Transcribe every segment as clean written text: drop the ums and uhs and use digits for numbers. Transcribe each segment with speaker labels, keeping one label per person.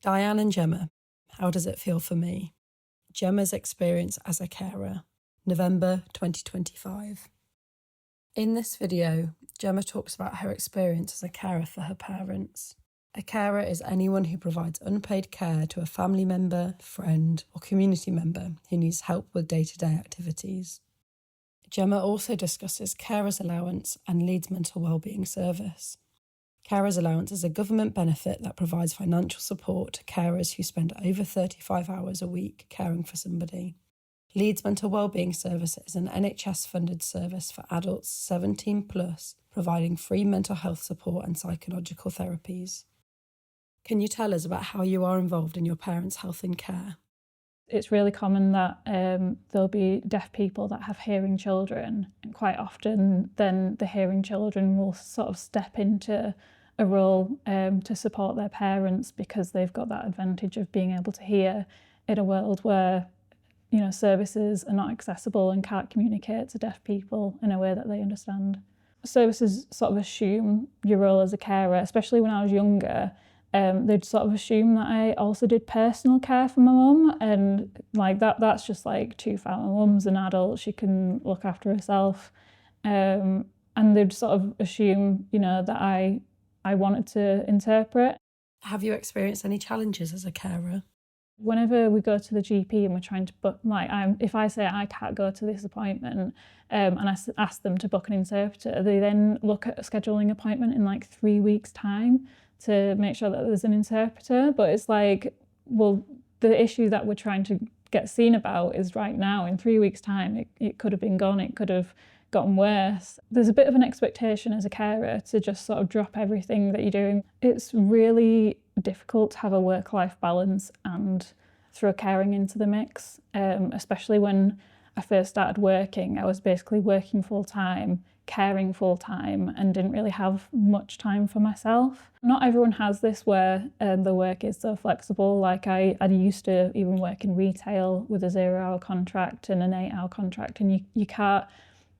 Speaker 1: Diane and Gemma, how does it feel for me? Gemma's experience as a carer, November 2025. In this video, Gemma talks about her experience as a carer for her parents. A carer is anyone who provides unpaid care to a family member, friend, or community member who needs help with day-to-day activities. Gemma also discusses carers allowance and Leeds mental wellbeing service. Carers allowance is a government benefit that provides financial support to carers who spend over 35 hours a week caring for somebody. Leeds mental wellbeing service is an NHS-funded service for adults 17 plus, providing free mental health support and psychological therapies. Can you tell us about how you are involved in your parents' health and care?
Speaker 2: It's really common that there'll be deaf people that have hearing children, and quite often then the hearing children will sort of step into a role to support their parents because they've got that advantage of being able to hear in a world where, you know, services are not accessible and can't communicate to deaf people in a way that they understand. Services sort of assume your role as a carer, especially when I was younger. They'd sort of assume that I also did personal care for my mum, and like that's just like too far. My mum's an adult, she can look after herself. And they'd sort of assume, you know, that I wanted to interpret.
Speaker 1: Have you experienced any challenges as a carer?
Speaker 2: Whenever we go to the GP and we're trying to book, if I say I can't go to this appointment and I ask them to book an interpreter, they then look at a scheduling appointment in like 3 weeks' time to make sure that there's an interpreter. But it's like, well, the issue that we're trying to get seen about is right now. In 3 weeks' time, it could have been gone, it could have gotten worse. There's a bit of an expectation as a carer to just sort of drop everything that you're doing. It's really difficult to have a work-life balance and throw caring into the mix, especially when I first started working. I was basically working full-time, caring full-time, and didn't really have much time for myself. Not everyone has this where the work is so flexible. Like I used to even work in retail with a 0-hour contract and an 8-hour contract, and you can't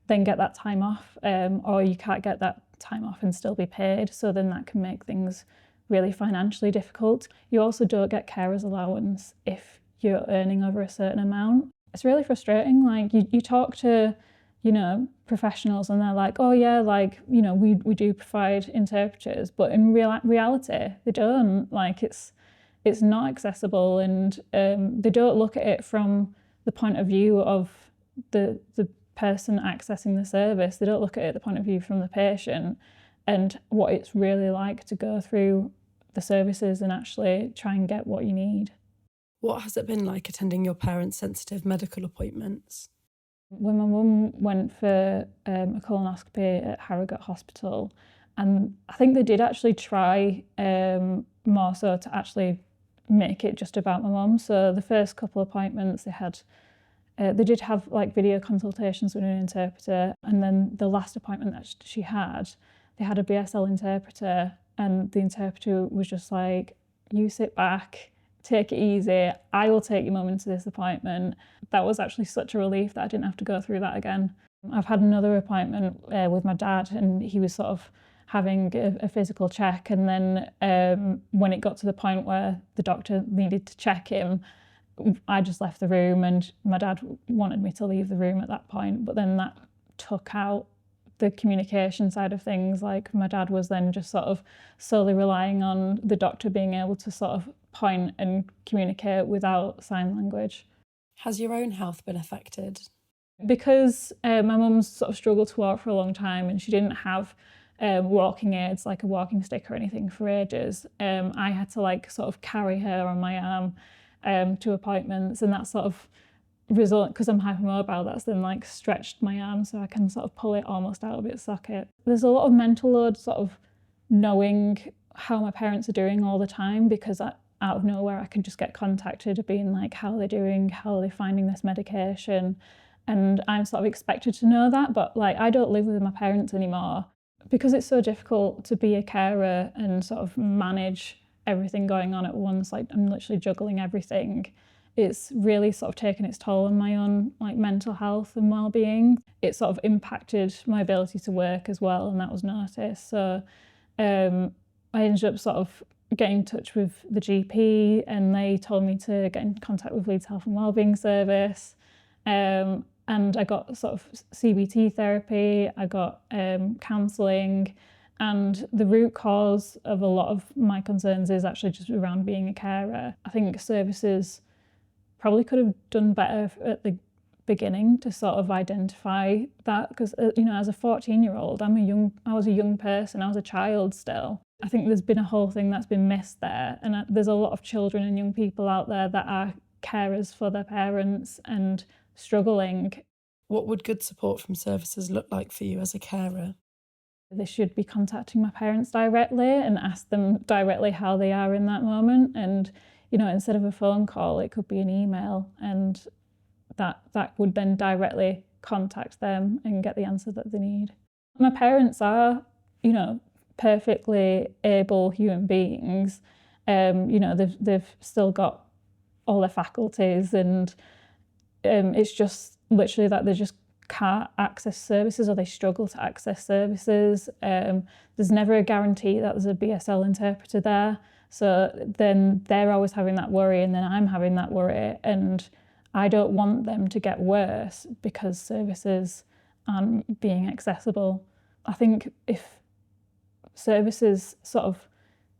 Speaker 2: then get that time off, or you can't get that time off and still be paid. So then that can make things really financially difficult. You also don't get carers allowance if you're earning over a certain amount. It's really frustrating. Like you talk to, you know, professionals and they're like, oh yeah, like, you know, we do provide interpreters, but in reality they don't. Like it's not accessible, and they don't look at it from the point of view of the person accessing the service. They don't look at it the point of view from the patient and what it's really like to go through the services and actually try and get what you need.
Speaker 1: What has it been like attending your parents' sensitive medical appointments?
Speaker 2: When my mum went for a colonoscopy at Harrogate Hospital, and I think they did actually try more so to actually make it just about my mum. So the first couple of appointments they did have like video consultations with an interpreter, and then the last appointment that she had, they had a BSL interpreter, and the interpreter was just like, you sit back, take it easy, I will take your mum into this appointment. That was actually such a relief that I didn't have to go through that again. I've had another appointment with my dad, and he was sort of having a physical check, and then when it got to the point where the doctor needed to check him, I just left the room, and my dad wanted me to leave the room at that point, but then that took out the communication side of things. Like my dad was then just sort of solely relying on the doctor being able to sort of point and communicate without sign language.
Speaker 1: Has your own health been affected?
Speaker 2: Because my mum's sort of struggled to walk for a long time, and she didn't have walking aids like a walking stick or anything for ages, I had to like sort of carry her on my arm to appointments, and that sort of result, because I'm hypermobile, that's then like stretched my arm so I can sort of pull it almost out of its socket. There's a lot of mental load sort of knowing how my parents are doing all the time, because out of nowhere I can just get contacted being like, how are they doing, how are they finding this medication, and I'm sort of expected to know that. But like I don't live with my parents anymore, because it's so difficult to be a carer and sort of manage everything going on at once. Like I'm literally juggling everything. It's really sort of taken its toll on my own like mental health and well-being. It sort of impacted my ability to work as well, and that was noticed. So I ended up sort of get in touch with the GP, and they told me to get in contact with Leeds Health and Wellbeing Service. And I got sort of CBT therapy, I got counselling, and the root cause of a lot of my concerns is actually just around being a carer. I think services probably could have done better at the beginning to sort of identify that, because as a 14-year-old, I was a young person, I was a child still. I think there's been a whole thing that's been missed there, and there's a lot of children and young people out there that are carers for their parents and struggling.
Speaker 1: What would good support from services look like for you as a carer?
Speaker 2: They should be contacting my parents directly and ask them directly how they are in that moment, and instead of a phone call, it could be an email, and that would then directly contact them and get the answer that they need. My parents are, perfectly able human beings. They've still got all their faculties, and it's just literally that they just can't access services, or they struggle to access services. There's never a guarantee that there's a BSL interpreter there. So then they're always having that worry, and then I'm having that worry, and I don't want them to get worse because services aren't being accessible. I think if services sort of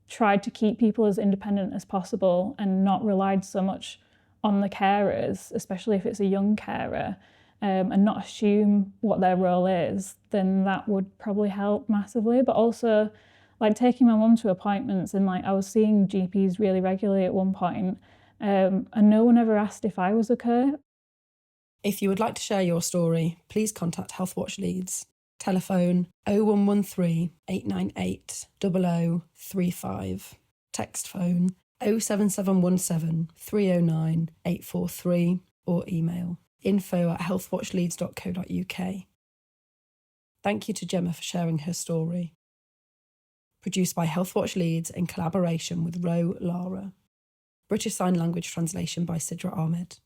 Speaker 2: tried to keep people as independent as possible and not relied so much on the carers, especially if it's a young carer, and not assume what their role is, then that would probably help massively. But also, like, taking my mum to appointments, and I was seeing GPs really regularly at one point, and no one ever asked if I was okay.
Speaker 1: If you would like to share your story, please contact Healthwatch Leeds. Telephone 0113 898 0035. Text phone 07717 309 843, or email info@healthwatchleeds.co.uk. Thank you to Gemma for sharing her story. Produced by Healthwatch Leeds in collaboration with Ro Lara. British Sign Language translation by Sidra Ahmed.